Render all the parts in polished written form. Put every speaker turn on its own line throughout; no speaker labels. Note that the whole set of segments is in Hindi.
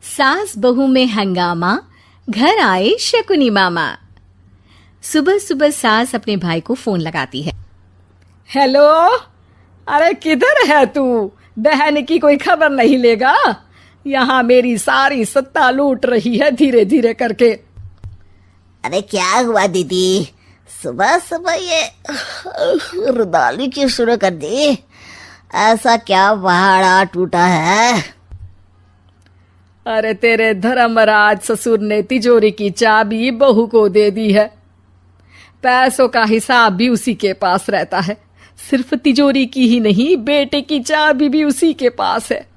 सास बहू में हंगामा, घर आए शकुनी मामा। सुबह सुबह सास अपने भाई को फोन लगाती है।
हेलो, अरे किधर है तू? बहन की कोई खबर नहीं लेगा? यहाँ मेरी सारी सत्ता लूट रही है धीरे धीरे करके।
अरे क्या हुआ दीदी, सुबह सुबह ये रुदाली क्यों शुरू कर दी? ऐसा क्या पहाड़ा टूटा है?
अरे तेरे धर्मराज ससुर ने तिजोरी की चाबी बहू को दे दी है। पैसों का हिसाब भी उसी के पास रहता है। सिर्फ तिजोरी की ही नहीं, बेटे की चाबी भी उसी के पास है।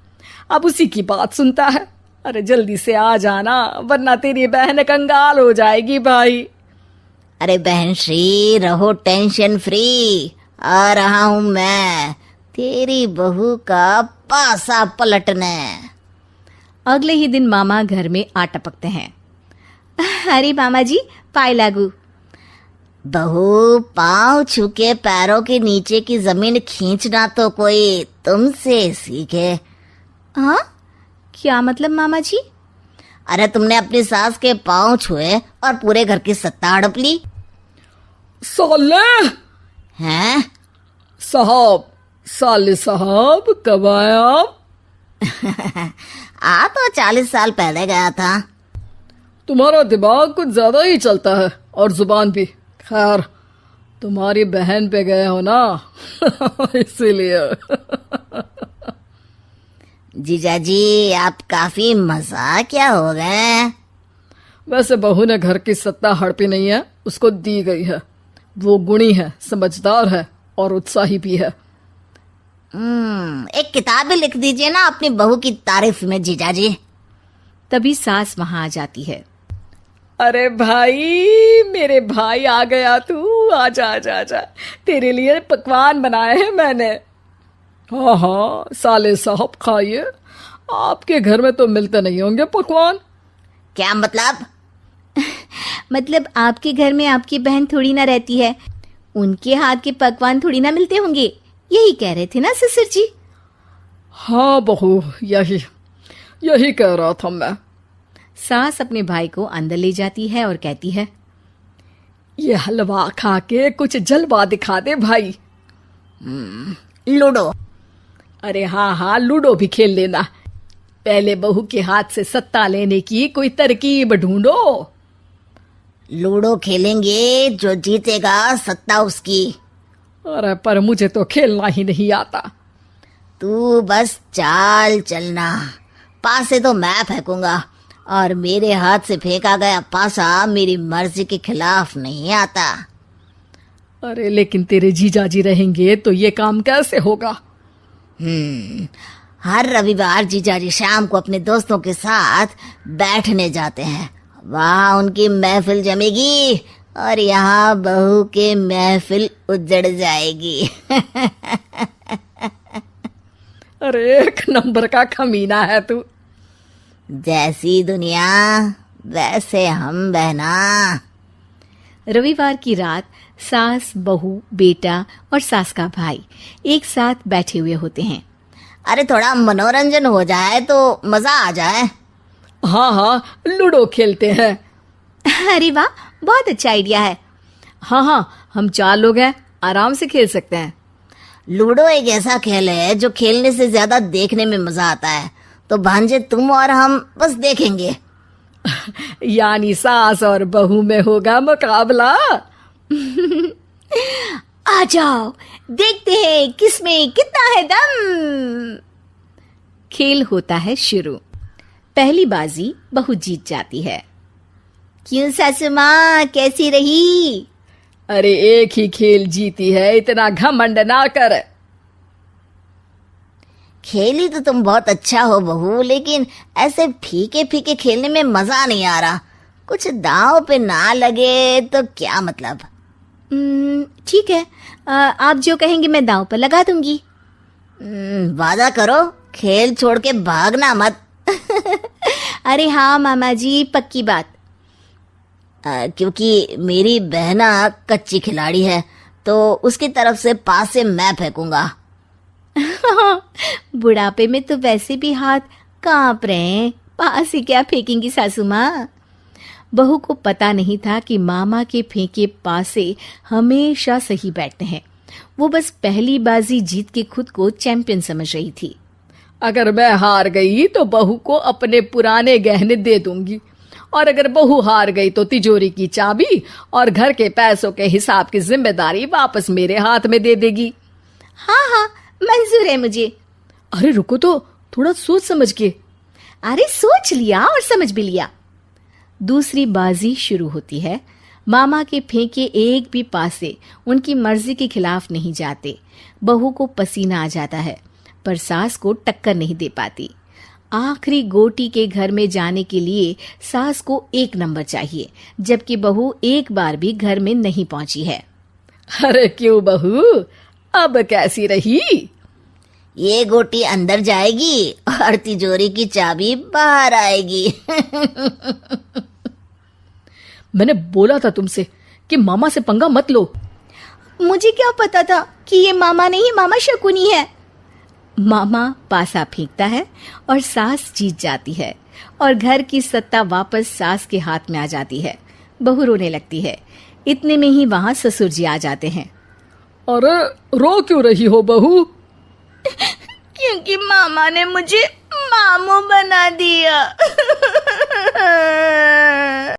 अब उसी की बात सुनता है। अरे जल्दी से आ जाना, वरना तेरी बहन कंगाल हो जाएगी भाई।
अरे बहन श्री, रहो टेंशन फ्री। आ रहा हूं मैं, तेरी बहू का पासा पलटने।
अगले ही दिन मामा घर में आ टपकते हैं। अरे मामा जी, पाए लागू।
बहू, पाँव छूके पैरों के नीचे की जमीन खींचना तो कोई तुमसे सीखे।
हाँ, क्या मतलब मामा जी?
अरे तुमने अपनी सास के पाँव छुए और पूरे घर की सत्ता हड़प ली।
साले
हैं?
साले साहब कब आए आप?
आ तो 40 साल पहले गया था।
तुम्हारा दिमाग कुछ ज्यादा ही चलता है और जुबान भी। खैर, तुम्हारी बहन पे गए हो ना इसीलिए।
जीजाजी, आप काफी मजाकिया हो गए।
वैसे बहू ने घर की सत्ता हड़पी नहीं है, उसको दी गई है। वो गुणी है, समझदार है और उत्साही भी है।
एक किताब भी लिख दीजिए ना अपनी बहू की तारीफ में जीजाजी।
तभी सास वहां आ जाती है।
अरे भाई, मेरे भाई आ गया तू। आजा आजा आजा, तेरे लिए पकवान बनाए हैं मैंने। हाँ हाँ साले साहब, खाइए। आपके घर में तो मिलते नहीं होंगे पकवान।
क्या मतलब?
मतलब आपके घर में आपकी बहन थोड़ी ना रहती है, उनके हाथ के पकवान थोड़ी ना मिलते होंगे, यही कह रहे थे ना ससुर जी?
हाँ बहू, यही कह रहा था मैं।
सास अपने भाई को अंदर ले जाती है और कहती है,
ये हलवा खा के कुछ जलवा दिखा दे भाई।
लूडो।
अरे हाँ हाँ, लूडो भी खेल लेना। पहले बहू के हाथ से सत्ता लेने की कोई तरकीब ढूंढो।
लूडो खेलेंगे, जो जीतेगा सत्ता उसकी।
अरे पर मुझे तो खेलना ही नहीं आता।
तू बस चाल चलना, पासे तो मैं फेंकूंगा और मेरे हाथ से फेंका गया पासा मेरी मर्जी के खिलाफ नहीं आता।
अरे लेकिन तेरे जीजाजी रहेंगे तो ये काम कैसे होगा?
हर रविवार जीजाजी शाम को अपने दोस्तों के साथ बैठने जाते हैं। वहाँ उनकी महफिल जमेगी और यहाँ बहू के महफिल उजड़ जाएगी।
अरे एक नंबर का कमीना है तू।
जैसी दुनिया वैसे हम बहना।
रविवार की रात सास, बहू, बेटा और सास का भाई एक साथ बैठे हुए होते हैं।
अरे थोड़ा मनोरंजन हो जाए तो मजा आ जाए।
हाँ हाँ, लूडो खेलते हैं।
अरे वाह, बहुत अच्छा आइडिया है।
हाँ हाँ, हम 4 लोग हैं, आराम से खेल सकते हैं।
लूडो एक ऐसा खेल है जो खेलने से ज्यादा देखने में मजा आता है। तो भांजे तुम और हम बस देखेंगे।
यानी सास और बहू में होगा मुकाबला।
आ जाओ, देखते हैं किसमें कितना है दम। खेल होता है शुरू। पहली बाजी बहू जीत जाती है।
क्यों सासू माँ, कैसी रही?
अरे एक ही खेल जीती है, इतना घमंड ना कर।
खेली तो तुम बहुत अच्छा हो बहू, लेकिन ऐसे फीके फीके खेलने में मजा नहीं आ रहा। कुछ दांव पे ना लगे तो क्या मतलब?
ठीक है, आप जो कहेंगे मैं दांव पर लगा दूंगी।
वादा करो, खेल छोड़ के भागना मत।
अरे हाँ मामा जी, पक्की बात।
क्योंकि मेरी बहना कच्ची खिलाड़ी है, तो उसकी तरफ से पास से मैं फेंकूंगा।
बुढ़ापे में तो वैसे भी हाथ कांप रहे हैं, पास ही क्या फेंकेंगी सासू माँ। बहू को पता नहीं था कि मामा के फेंके पासे हमेशा सही बैठते हैं। वो बस पहली बाजी जीत के खुद को चैंपियन समझ रही थी।
अगर मैं हार गई तो बहू को अपने पुराने गहने दे दूंगी, और अगर बहू हार गई तो तिजोरी की चाबी और घर के पैसों के हिसाब की जिम्मेदारी वापस मेरे हाथ में दे देगी।
हाँ हाँ, मंजूर है मुझे।
अरे रुको तो, थोड़ा सोच समझ के।
अरे सोच लिया और समझ भी लिया। दूसरी बाजी शुरू होती है। मामा के फेंके एक भी पासे उनकी मर्जी के खिलाफ नहीं जाते। बहू को पसीना आ जाता है, पर सास को टक्कर नहीं दे पाती। आखिरी गोटी के घर में जाने के लिए सास को 1 नंबर चाहिए, जबकि बहू एक बार भी घर में नहीं पहुंची है।
अरे क्यों बहू, अब कैसी रही?
ये गोटी अंदर जाएगी और तिजोरी की चाबी बाहर आएगी।
मैंने बोला था तुमसे कि मामा से पंगा मत लो।
मुझे क्या पता था कि ये मामा नहीं, मामा शकुनी है। मामा पासा फेंकता है और सास जीत जाती है और घर की सत्ता वापस सास के हाथ में आ जाती है। बहू रोने लगती है। इतने में ही वहां ससुर जी आ जाते हैं।
अरे रो क्यों रही हो बहू?
क्योंकि मामा ने मुझे मामू बना दिया।